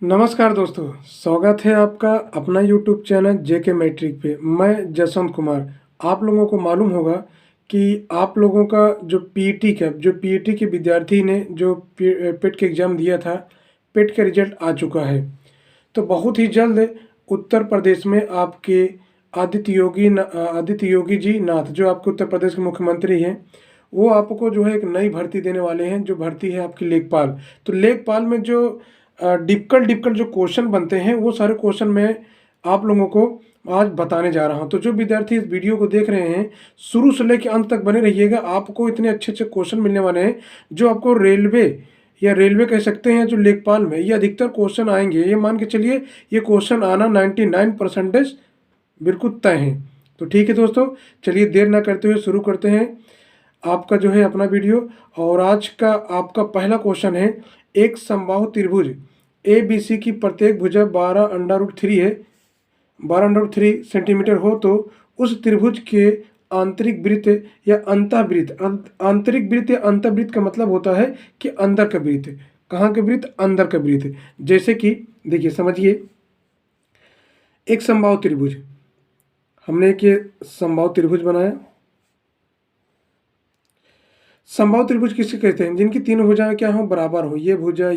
नमस्कार दोस्तों, स्वागत है आपका अपना यूट्यूब चैनल जेके मैट्रिक पे। मैं जसवंत कुमार। आप लोगों को मालूम होगा कि आप लोगों का जो पीईटी के विद्यार्थी ने जो पेट के एग्ज़ाम दिया था, पेट का रिजल्ट आ चुका है। तो बहुत ही जल्द उत्तर प्रदेश में आपके आदित्य योगी जी नाथ, जो आपके उत्तर प्रदेश के मुख्यमंत्री हैं, वो आपको जो है एक नई भर्ती देने वाले हैं, जो भर्ती है आपकी लेखपाल। तो लेखपाल में जो डिफ़िकल्ट जो क्वेश्चन बनते हैं, वो सारे क्वेश्चन मैं आप लोगों को आज बताने जा रहा हूं। तो जो विद्यार्थी इस वीडियो को देख रहे हैं, शुरू से लेकर अंत तक बने रहिएगा। आपको इतने अच्छे अच्छे क्वेश्चन मिलने वाले हैं जो आपको रेलवे कह सकते हैं, जो लेखपाल में ये अधिकतर क्वेश्चन आएंगे। ये मान के चलिए, ये क्वेश्चन आना 99% बिल्कुल तय है। तो ठीक है दोस्तों, चलिए देर ना करते हुए शुरू करते हैं आपका जो है अपना वीडियो। और आज का आपका पहला क्वेश्चन है, एक समबाहु त्रिभुज ए बी सी की प्रत्येक भुजा 12√3 है, 12√3 सेंटीमीटर हो, तो उस त्रिभुज के आंतरिक वृत्त या अंतःवृत्त, आंतरिक वृत्त या अंतःवृत्त का मतलब होता है कि अंदर का वृत्त। कहाँ का वृत्त? अंदर का वृत्त। जैसे कि देखिए, समझिए, एक समबाहु त्रिभुज, हमने एक ये समबाहु त्रिभुज बनाया। समबाहु त्रिभुज किसे कहते हैं? जिनकी तीन भुजाएं क्या हो? बराबर हो। ये भुजा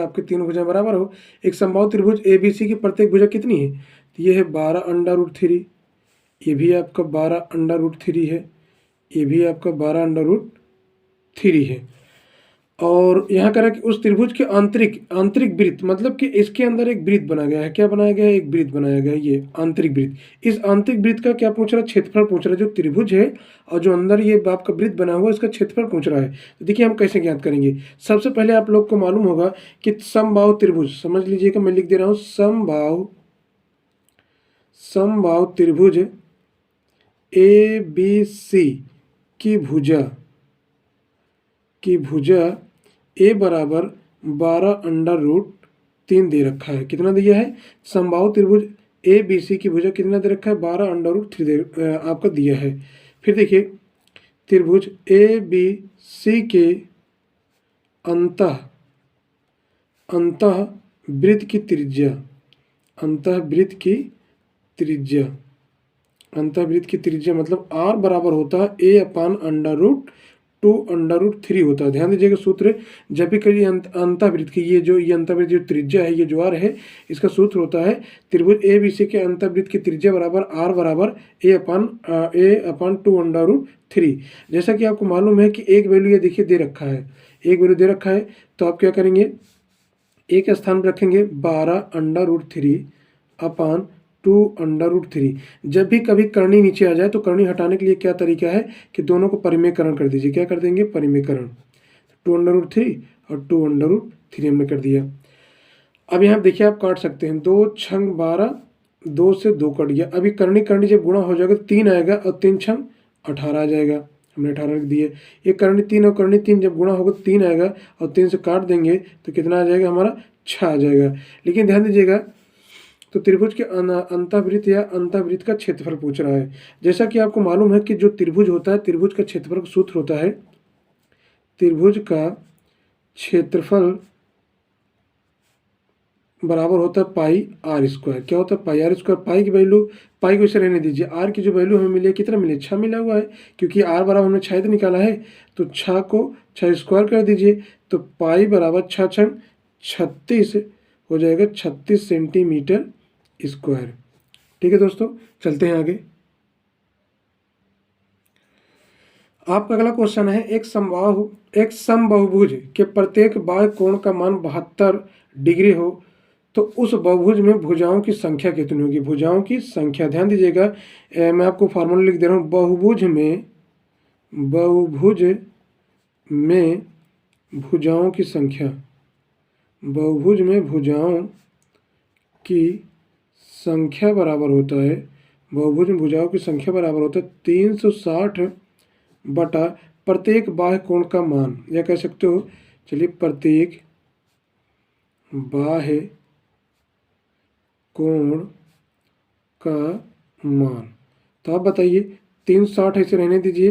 आपकी तीन भुजाएं बराबर हो। एक समबाहु त्रिभुज ए बी सी की प्रत्येक भुजा कितनी है? तो ये है 12√3। ये भी आपका 12√3 है। ये भी आपका 12√3 है। और यहाँ कह रहा है कि उस त्रिभुज के आंतरिक आंतरिक वृत्त, मतलब कि इसके अंदर एक वृत्त बनाया गया है। क्या बनाया गया है? एक वृत्त बनाया गया है, ये आंतरिक वृत्त। इस आंतरिक वृत्त का क्या पूछ रहा है? क्षेत्रफल पूछ रहा है। जो त्रिभुज है और जो अंदर ये आपका वृत्त बना हुआ है, इसका क्षेत्रफल पूछ रहा है। तो देखिए हम कैसे ज्ञात करेंगे। सबसे पहले आप लोग को मालूम होगा कि समबाहु त्रिभुज, समझ लीजिएगा, मैं लिख दे रहा हूँ, समबाहु त्रिभुज ए बी सी की भुजा ए बराबर 12√3 दे रखा है। कितना दिया है? समबाहु त्रिभुज ए बी सी की भुजा कितना दे रखा है? 12√3 आपका दिया है। फिर देखिए, त्रिभुज ए बी सी के अंतः वृत्त की त्रिज्या, अंतःवृत्त की त्रिज्या मतलब आर बराबर होता है a/√2√3 होता है। ध्यान दीजिएगा सूत्र, जब भी कभी अंतःवृत्त की ये अंतःवृत्त जो त्रिज्या है, ये जो आर है, इसका सूत्र होता है त्रिभुज ए बी सी के अंतःवृत्त की त्रिज्या बराबर आर बराबर a/2√3। जैसा कि आपको मालूम है कि एक वैल्यू ये देखिए दे रखा है, एक वैल्यू दे रखा है, तो आप क्या करेंगे? एक स्थान पर रखेंगे 12√3/2√3। जब भी कभी करनी नीचे आ जाए तो करनी हटाने के लिए क्या तरीका है कि दोनों को परिमेयकरण कर दीजिए। क्या कर देंगे? परिमेयकरण। 2√3 और 2√3 हमने कर दिया। अब यहाँ देखिए, आप काट सकते हैं, 2 छंग 12, 2 से 2 कट गया। अभी करनी जब गुणा हो जाएगा तो 3 आएगा और 3 छंग 18 आ जाएगा। हमने 18 रख दिए। ये करनी 3 और करनी 3 जब गुणा होगा तो 3 आएगा और 3 से काट देंगे तो कितना आ जाएगा? हमारा 6 आ जाएगा। लेकिन ध्यान दीजिएगा, तो त्रिभुज के अंतःवृत्त या अंतःवृत्त का क्षेत्रफल पूछ रहा है। जैसा कि आपको मालूम है कि जो त्रिभुज होता है, त्रिभुज का क्षेत्रफल का सूत्र होता है, त्रिभुज का क्षेत्रफल बराबर होता है पाई आर स्क्वायर। क्या होता है? पाई आर स्क्वायर। पाई की वैल्यू, पाई को इसे रहने दीजिए, आर की जो वैल्यू हमें मिली है, कितना मिली? 6 मिला हुआ है, क्योंकि आर बराबर हमने 6 तो निकाला है, तो 6 को 6 स्क्वायर कर दीजिए, तो पाई बराबर 6 छंग 36 हो जाएगा, 36 सेंटीमीटर स्क्वायर। ठीक है दोस्तों, चलते हैं आगे। आपका अगला क्वेश्चन है, एक समबाहुभुज के प्रत्येक बाह्य कोण का मान 72 डिग्री हो, तो उस बहुभुज में भुजाओं की संख्या कितनी होगी? भुजाओं की संख्या, ध्यान दीजिएगा, मैं आपको फार्मूला लिख दे रहा हूँ। बहुभुज में भुजाओं की संख्या, बहुभुज में भुजाओं की संख्या बराबर होता है, बहुभुज में भुजाओं की संख्या बराबर होता है 360 बटा प्रत्येक बाह्य कोण का मान, या कह सकते हो, चलिए, प्रत्येक बाह्य कोण का मान। तो आप बताइए, 360 ऐसे रहने दीजिए,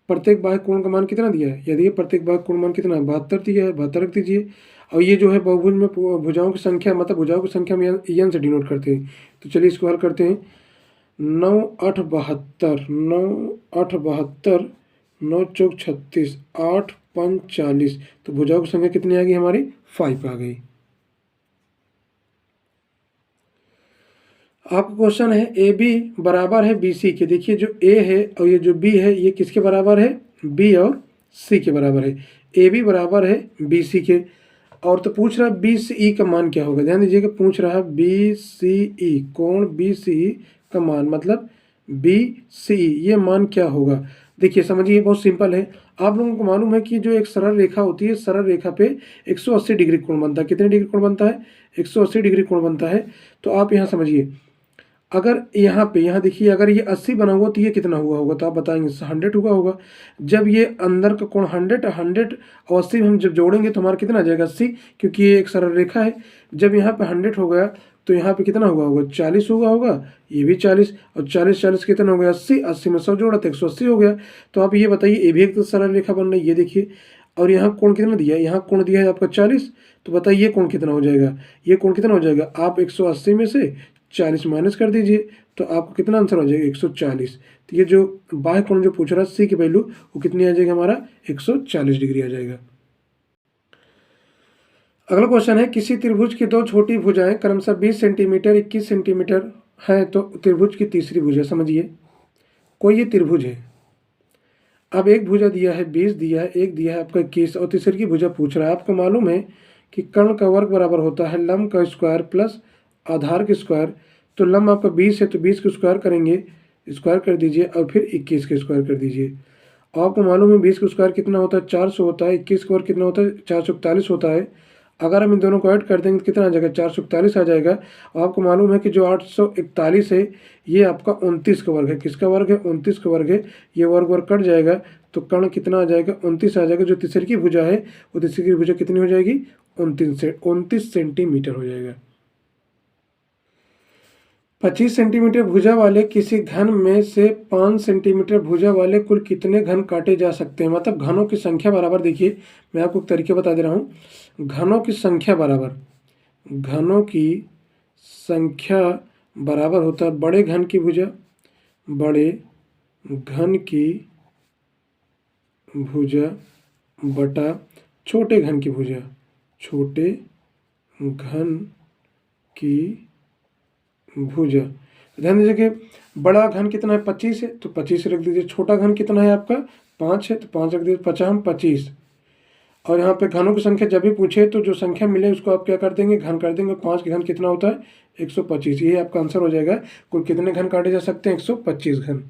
प्रत्येक बाह्य कोण का मान कितना दिया है? यदि प्रत्येक बाह्य कोण मान कितना है? 72 दिया है, 72 रख दीजिए। और ये जो है बहुभुज में भुजाओं की संख्या, मतलब भुजाओं की संख्या हम एन से डिनोट करते हैं। तो चलिए इसको हल करते हैं। 9 8 72, 9 8 72, 9 4 36, 8 5 40। तो भुजाओं की संख्या कितनी आ गई हमारी? 5 आ गई। आपका क्वेश्चन है ए बी बराबर है बी सी के। देखिए जो ए है और ये जो बी है ये किसके बराबर है? बी और सी के बराबर है। ए बी बराबर है बी सी के। और तो पूछ रहा है बी सी ई का मान क्या होगा। ध्यान दीजिएगा, पूछ रहा है बी सी ई, कोण बी सी ई का मान, मतलब बी सी ई ये मान क्या होगा। देखिए समझिए, बहुत सिंपल है। आप लोगों को मालूम है कि जो एक सरल रेखा होती है, सरल रेखा पे 180 डिग्री कोण बनता है। कितने डिग्री कोण बनता है? 180 डिग्री कोण बनता है। तो आप यहाँ समझिए, अगर यहाँ पे, यहाँ देखिए, अगर ये 80 बना हुआ तो ये कितना हुआ होगा? तो आप बताएंगे 100 हुआ होगा। जब ये अंदर का कोण 100 और 80 हम जब जोड़ेंगे तो हमारा कितना आ जाएगा? 80, क्योंकि ये एक सरल रेखा है। जब यहाँ पे 100 हो गया तो यहाँ पे कितना हुआ होगा? 40 हुआ होगा। ये भी 40 और 40 कितना हो गया? 80। 80 में 100 जोड़ा तो 180 हो गया। तो आप ये बताइए, ये भी एक तो सरल रेखा बन रही है, ये देखिए। और यहाँ कोण कितना दिया है? यहाँ कोण दिया है आपका 40। तो बताइए कोण कितना हो जाएगा? ये कोण कितना हो जाएगा? आप 180 में से 40 माइनस कर दीजिए तो आपको कितना आंसर हो जाएगा? 140। तो ये जो बाह्य कोण जो पूछ रहा है सी की वैल्यू, वो कितनी आ जाएगी हमारा? 140 डिग्री आ जाएगा। अगला क्वेश्चन है, किसी त्रिभुज की दो छोटी भुजाएं क्रमशः 20 सेंटीमीटर 21 सेंटीमीटर है, तो त्रिभुज की तीसरी भुजा। समझिए, कोई ये त्रिभुज है। अब एक भुजा दिया है 20, दिया है एक, दिया है आपका 21 और तीसरी की भुजा पूछ रहा है। आपको मालूम है कि कर्ण का वर्ग बराबर होता है लंब का स्क्वायर प्लस आधार के स्क्वायर। तो लंब आपका 20 है तो 20 को स्क्वायर करेंगे, स्क्वायर कर दीजिए और फिर 21 के स्क्वायर कर दीजिए। आपको मालूम है 20 का स्क्वायर कितना होता है? 400 होता है। 21 का वर्ग कितना होता है? 441 होता है। अगर हम इन दोनों को ऐड कर देंगे तो कितना आ जाएगा? 441 आ जाएगा। और आपको मालूम है कि जो 841 है ये आपका 29 का वर्ग है। किसका वर्ग है? 29 का वर्ग है। ये वर्ग वर्ग कट जाएगा तो कर्ण कितना आ जाएगा? 29 आ जाएगा। जो तीसरी की भुजा है वो तीसरी की भुजा कितनी हो जाएगी? 29 सेंटीमीटर हो जाएगा। 25 सेंटीमीटर भुजा वाले किसी घन में से 5 सेंटीमीटर भुजा वाले कुल कितने घन काटे जा सकते हैं? मतलब घनों की संख्या बराबर। देखिए मैं आपको एक तरीके बता दे रहा हूँ। घनों की संख्या बराबर, घनों की संख्या बराबर होता है बड़े घन की भुजा, बड़े घन की भुजा बटा छोटे घन की भुजा, छोटे घन की भुजा। ध्यान दीजिए कि बड़ा घन कितना है? 25 है तो 25 रख दीजिए। छोटा घन कितना है आपका? 5 है तो 5 रख दीजिए। 50 25। और यहाँ पे घनों की संख्या जब भी पूछे तो जो संख्या मिले उसको आप क्या कर देंगे? घन कर देंगे। 5 के घन कितना होता है? 125। ये आपका आंसर हो जाएगा। कुल कितने घन काटे जा सकते हैं? 125 घन।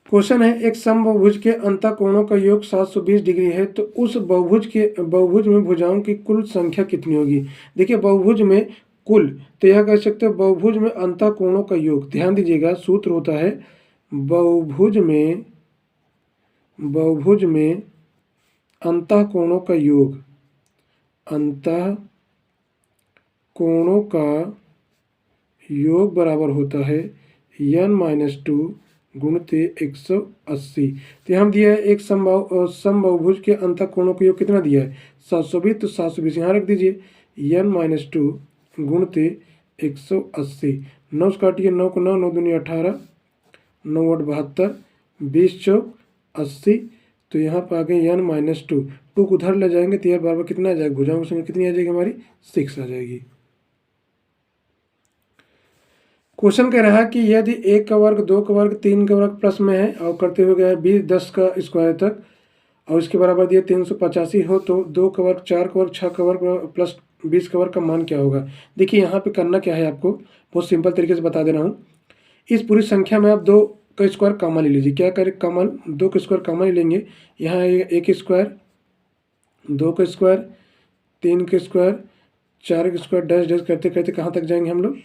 क्वेश्चन है, एक समबहुभुज के अंतःकोणों का योग 720 डिग्री है, तो उस बहुभुज में भुजाओं की कुल संख्या कितनी होगी? देखिए बहुभुज में कुल, तो यह कह सकते हो बहुभुज में अंतःकोणों का योग। ध्यान दीजिएगा, सूत्र होता है बहुभुज में अंतःकोणों का योग, अंतःकोणों का योग बराबर होता है n-2 गुणित 180। तो हम दिया है एक समबाहुभुज के अंतःकोणों का योग कितना दिया है? 720। तो 720 यहाँ रख दीजिए। n-2 गुणित 180। 9 से काटिए, 9 को 9, 9 दूनी 18, 9 8 72, 20 चौक 80। तो यहाँ पर आ गए n-2, 2 को उधर ले जाएंगे तो यार बराबर कितना आ जाएगा? भुजाओं की संख्या कितनी आ जाएगी हमारी? 6 आ जाएगी। क्वेश्चन कह रहा है कि यदि 1 का वर्ग 2 का वर्ग 3 का वर्ग प्लस में है और करते हुए गया है 20 10 का स्क्वायर तक और इसके बराबर दिया 385 हो, तो 2 का वर्ग 4 का वर्ग 6 का वर्ग प्लस 20 का वर्ग का मान क्या होगा? देखिए यहाँ पे करना क्या है, आपको बहुत सिंपल तरीके से बता दे रहा हूँ। इस पूरी संख्या में आप 2 का स्क्वायर कॉमन ले लीजिए। क्या करें? कॉमन 2 का स्क्वायर कॉमन ले लेंगे। यहाँ एक स्क्वायर, 2 का स्क्वायर, 3 का स्क्वायर, 4 का स्क्वायर, डैश डैश करते करते कहाँ तक जाएंगे हम लोग?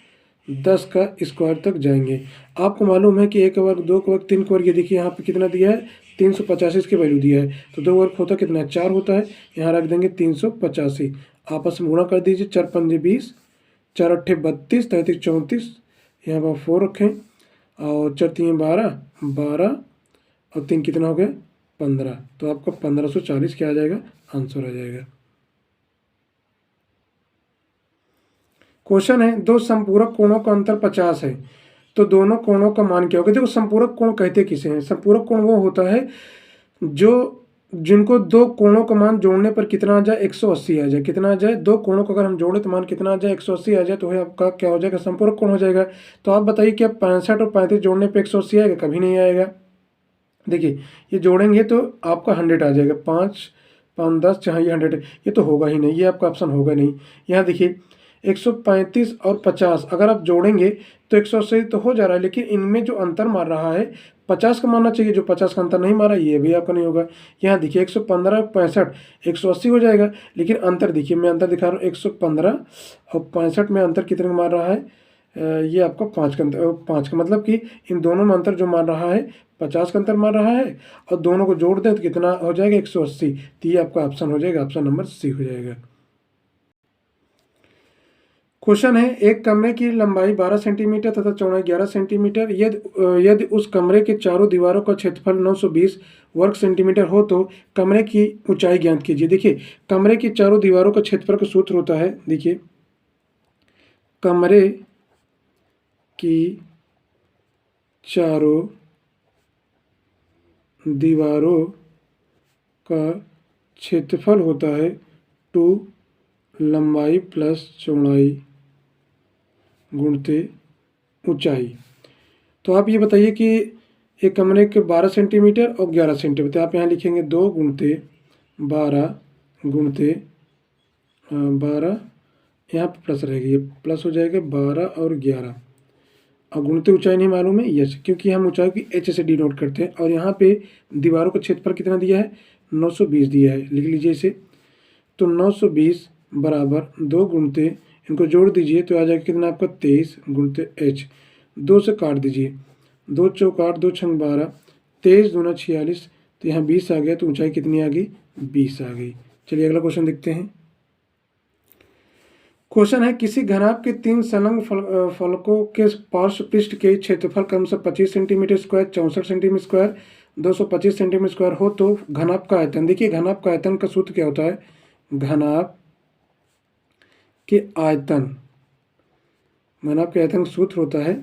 10 का स्क्वायर तक जाएंगे। आपको मालूम है कि 1 का वर्ग 2 का वर्ग 3 का वर्ग, ये देखिए यहाँ पे कितना दिया है? 385 की वैल्यू दिया है। तो 2 वर्ग होता कितना है? 4 होता है। यहाँ रख देंगे 385। आपस में गुणा कर दीजिए। 4 पंजे 20, 4 अट्ठे 32, 33 34। यहाँ पर 4 रखें और 4 3 12, 12 और 3 कितना हो गया? 15, तो आपका 1540 क्या आ जाएगा, आंसर आ जाएगा। क्वेश्चन है, दो संपूरक कोणों का अंतर 50 है, तो दोनों कोणों का मान क्या होगा। देखो संपूरक कोण कहते किसे हैं, संपूरक कोण वो होता है जो जिनको दो कोणों का मान जोड़ने पर कितना आ जाए, 180 आ जाए। कितना आ जाए, दो कोणों को अगर हम जोड़े तो मान कितना आ जाए, 180 आ जाए, तो है आपका क्या हो जाएगा, संपूरक कोण हो जाएगा। तो आप बताइए क्या 65 और 35 जोड़ने पे 180 आएगा, कभी नहीं आएगा। देखिए ये जोड़ेंगे तो आपका 100 आ जाएगा, 5 5 10, जहाँ ये 100 है, ये तो होगा ही नहीं, ये आपका ऑप्शन होगा नहीं। यहाँ देखिए 135 और 50 अगर आप जोड़ेंगे तो 180 तो हो जा रहा है, लेकिन इनमें जो अंतर मार रहा है 50 का मानना चाहिए, जो 50 का अंतर नहीं मारा ये भी आपका नहीं होगा। यहाँ देखिए 115 65 180 हो जाएगा, लेकिन अंतर देखिए, मैं अंतर दिखा रहा हूँ 115 और 65 में अंतर कितने का मार रहा है, ये आपका 5 का अंतर, 5 का मतलब कि इन दोनों में अंतर जो मान रहा है 50 का अंतर मान रहा है, और दोनों को जोड़ दें तो कितना हो जाएगा, 180। तो ये आपका ऑप्शन हो जाएगा, ऑप्शन नंबर सी हो जाएगा। क्वेश्चन है, एक कमरे की लंबाई 12 सेंटीमीटर तथा चौड़ाई 11 सेंटीमीटर, यदि उस कमरे के चारों दीवारों का क्षेत्रफल 920 वर्ग सेंटीमीटर हो तो कमरे की ऊंचाई ज्ञात कीजिए। देखिए कमरे की चारों दीवारों का क्षेत्रफल का सूत्र होता है, देखिए कमरे की चारों दीवारों का क्षेत्रफल होता है 2 लंबाई प्लस चौड़ाई गुणते ऊंचाई। तो आप ये बताइए कि एक कमरे के 12 सेंटीमीटर और 11 सेंटीमीटर, आप यहाँ लिखेंगे 2 गुणते 12 गुणते 12, यहाँ पर प्लस रहेगा, ये प्लस हो जाएगा 12 और 11, और गुणते ऊंचाई नहीं मालूम है, यस, क्योंकि हम ऊंचाई की एच से डिनोट करते हैं। और यहाँ पे दीवारों का क्षेत्रफल कितना दिया है, 920 दिया है, लिख लीजिए इसे। तो 920 बराबर 2 गुणते, इनको जोड़ दीजिए तो आ जाएगा कितना आपका 23 गुणते एच, 2 से काट दीजिए, 2 चौक 8, 2 छंग 12, 23 दूना 46, तो यहाँ 20 आ गया, तो ऊंचाई कितनी आ गई, 20 आ गई। चलिए अगला क्वेश्चन देखते हैं। क्वेश्चन है, किसी घनाभ के 3 संलग्न फलकों के पार्श्व पृष्ठ के क्षेत्रफल क्रमशः 25 centimetre square, 64 centimetre square, 225 centimetre square हो तो घनाभ का आयतन। देखिए घनाभ का आयतन का सूत्र क्या होता है, घनाभ के आयतन, घनाभ के आयतन का सूत्र होता है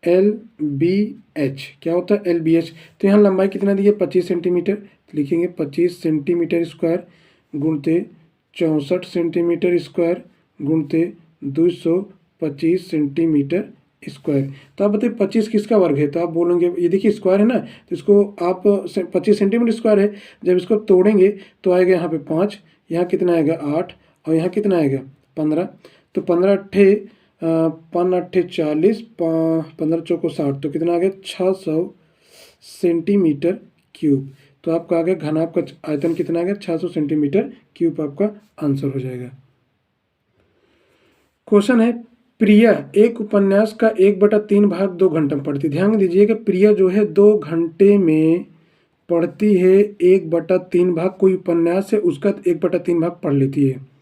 LBH। क्या होता है, LBH। तो यहाँ लंबाई कितना दी है, 25 सेंटीमीटर, लिखेंगे 25 सेंटीमीटर स्क्वायर गुणते 64 सेंटीमीटर स्क्वायर गुणते 225 सेंटीमीटर स्क्वायर। तो आप बताइए 25 किसका वर्ग है, तो आप बोलेंगे ये देखिए स्क्वायर है ना, तो इसको आप 25 सेंटीमीटर स्क्वायर है, जब इसको तोड़ेंगे तो आएगा यहाँ पे 5, यहाँ कितना आएगा 8, और यहाँ कितना आएगा 15, तो 15 अट्ठे 5 अट्ठे 40, 15 चौको 60, तो कितना आ गया 600 सेंटीमीटर क्यूब। तो आपका आ गया घनाभ का आयतन कितना आ गया, 600 सेंटीमीटर क्यूब आपका आंसर हो जाएगा। क्वेश्चन है, प्रिया एक उपन्यास का 1/3 भाग 2 घंटे में पढ़ती। ध्यान दीजिएगा, प्रिया जो है 2 घंटे में पढ़ती है 1/3 भाग, कोई उपन्यास है उसका 1/3 भाग पढ़ लेती है।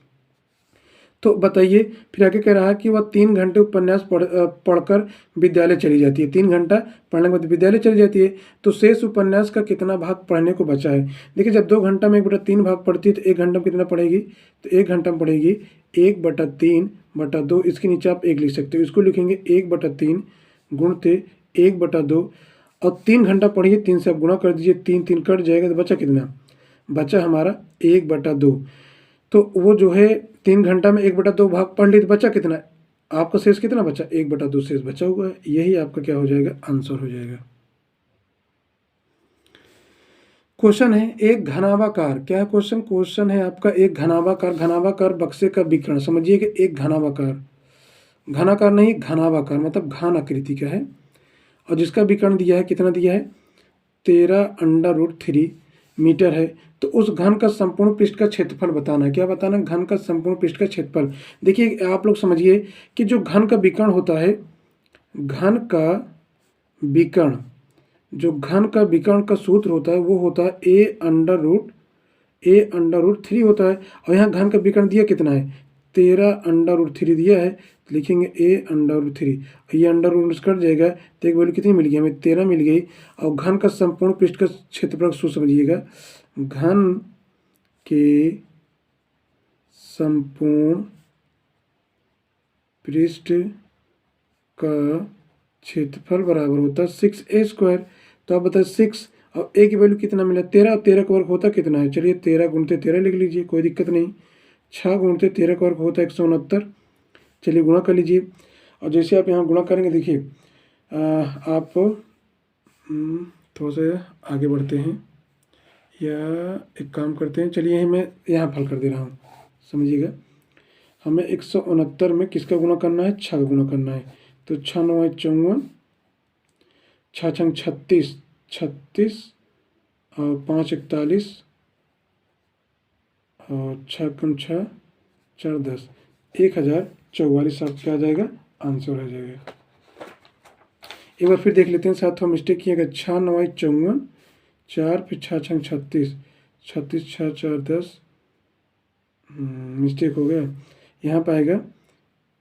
तो बताइए फिर आगे कह रहा है कि वह 3 घंटे उपन्यास पढ़कर विद्यालय चली जाती है, 3 घंटा पढ़ने के बाद विद्यालय चली जाती है, तो शेष उपन्यास का कितना भाग पढ़ने को बचा है। देखिए जब 2 घंटा में 1/3 भाग पढ़ती है तो 1 घंटा में कितना पढ़ेगी, तो 1 घंटा में पढ़ेगी 1/3/2, इसके नीचे आप 1 लिख सकते हो, इसको लिखेंगे 1/3 गुणते 1/2, और 3 घंटा पढ़िए, 3 से आप गुणा कर दीजिए, 3 3 कट जाएगा, तो बचा कितना, बचा हमारा 1/2। तो वो जो है 3 घंटा में 1/2 भाग पढ़ ली, तो बचा कितना, आपका शेष कितना बचा, 1/2 शेष बचा हुआ है, यही आपका क्या हो जाएगा, आंसर हो जाएगा। क्वेश्चन है, एक घनाभाकार, क्या क्वेश्चन, क्वेश्चन है आपका एक घनाभाकार, घनाभाकार बक्से का विकर्ण। समझिए कि एक घनाभाकार, घनाकार नहीं घनाभाकार मतलब घन आकृति का है, और जिसका विकर्ण दिया है कितना दिया है, 13√3 मीटर है। तो उस घन का संपूर्ण पृष्ठ का क्षेत्रफल बताना है। क्या बताना है, घन का संपूर्ण पृष्ठ का क्षेत्रफल। देखिए आप लोग समझिए कि जो घन का विकर्ण होता है, घन का विकर्ण, जो घन का विकर्ण का सूत्र होता है वो होता है a√3 होता है, और यहाँ घन का विकर्ण दिया कितना है 13√3 दिया है, तो लिखेंगे a√3। ये अंडर कट जाएगा तो एक वैल्यू कितनी मिल गई हमें, 13 मिल गई। और घन का संपूर्ण पृष्ठ का क्षेत्रफल सूत्र समझिएगा, घन के संपूर्ण पृष्ठ का क्षेत्रफल बराबर होता है 6a²। तो आप बताए 6 और a की वैल्यू कितना मिला, 13, और 13 का वर्ग होता कितना है, चलिए 13 गुणते 13 लिख लीजिए, कोई दिक्कत नहीं। 6 गुणते 13 का वर्ग होता है 169। चलिए गुणा कर लीजिए। और जैसे आप यहाँ गुणा करेंगे, देखिए आप थोड़ा सा आगे बढ़ते हैं या एक काम करते हैं, चलिए मैं यहाँ फल कर दे रहा हूँ, समझिएगा। हमें 169 में किसका गुणा करना है, 6 का गुणा करना है। तो 6 9 54, 6 छंग 36, 36 और 5 41 और 6 कम 6 4 10, 1044 आपका क्या आ जाएगा, आंसर आ जाएगा। एक बार फिर देख लेते हैं, साथ में मिस्टेक किएगा। 6 9 54, 4 फिर 6 छंग 36, 36 6 4 10, मिस्टेक हो गया। यहाँ पर आएगा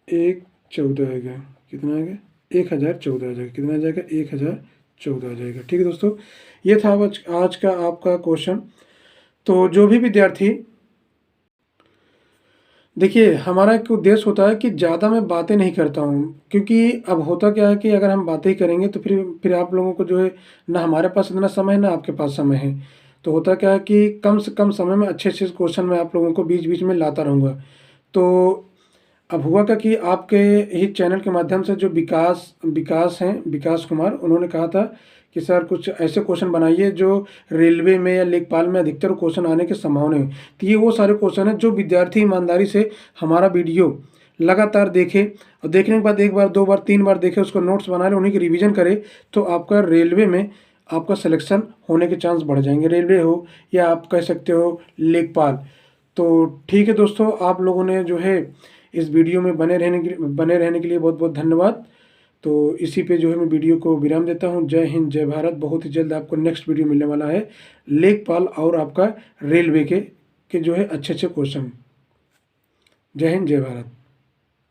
114 आएगा, कितना आएगा, 1014 आ जाएगा, कितना आ जाएगा, 1014 आ जाएगा। ठीक है दोस्तों, ये था आज का आपका क्वेश्चन। तो जो भी विद्यार्थी, देखिए हमारा एक उद्देश्य होता है कि ज़्यादा मैं बातें नहीं करता हूँ, क्योंकि अब होता क्या है कि अगर हम बातें ही करेंगे तो फिर आप लोगों को जो है, ना हमारे पास इतना समय है ना आपके पास समय है। तो होता क्या है कि कम से कम समय में अच्छे अच्छे क्वेश्चन मैं आप लोगों को बीच बीच में लाता रहूँगा। तो अब हुआ क्या कि आपके ही चैनल के माध्यम से जो विकास हैं, विकास कुमार, उन्होंने कहा था कि सर कुछ ऐसे क्वेश्चन बनाइए जो रेलवे में या लेखपाल में अधिकतर क्वेश्चन आने की संभावना है। तो ये वो सारे क्वेश्चन हैं जो विद्यार्थी ईमानदारी से हमारा वीडियो लगातार देखे, और देखने के बाद 1 बार 2 बार 3 बार देखे, उसको नोट्स बना ले, उन्हीं की रिविजन करे, तो आपका रेलवे में आपका सिलेक्शन होने के चांस बढ़ जाएंगे, रेलवे हो या आप कह सकते हो लेखपाल। तो ठीक है दोस्तों, आप लोगों ने जो है इस वीडियो में बने रहने के लिए बहुत बहुत धन्यवाद। तो इसी पे जो है मैं वीडियो को विराम देता हूँ। जय हिंद, जय भारत। बहुत ही जल्द आपको नेक्स्ट वीडियो मिलने वाला है लेखपाल और आपका रेलवे के जो है अच्छे अच्छे क्वेश्चन। जय हिंद, जय भारत।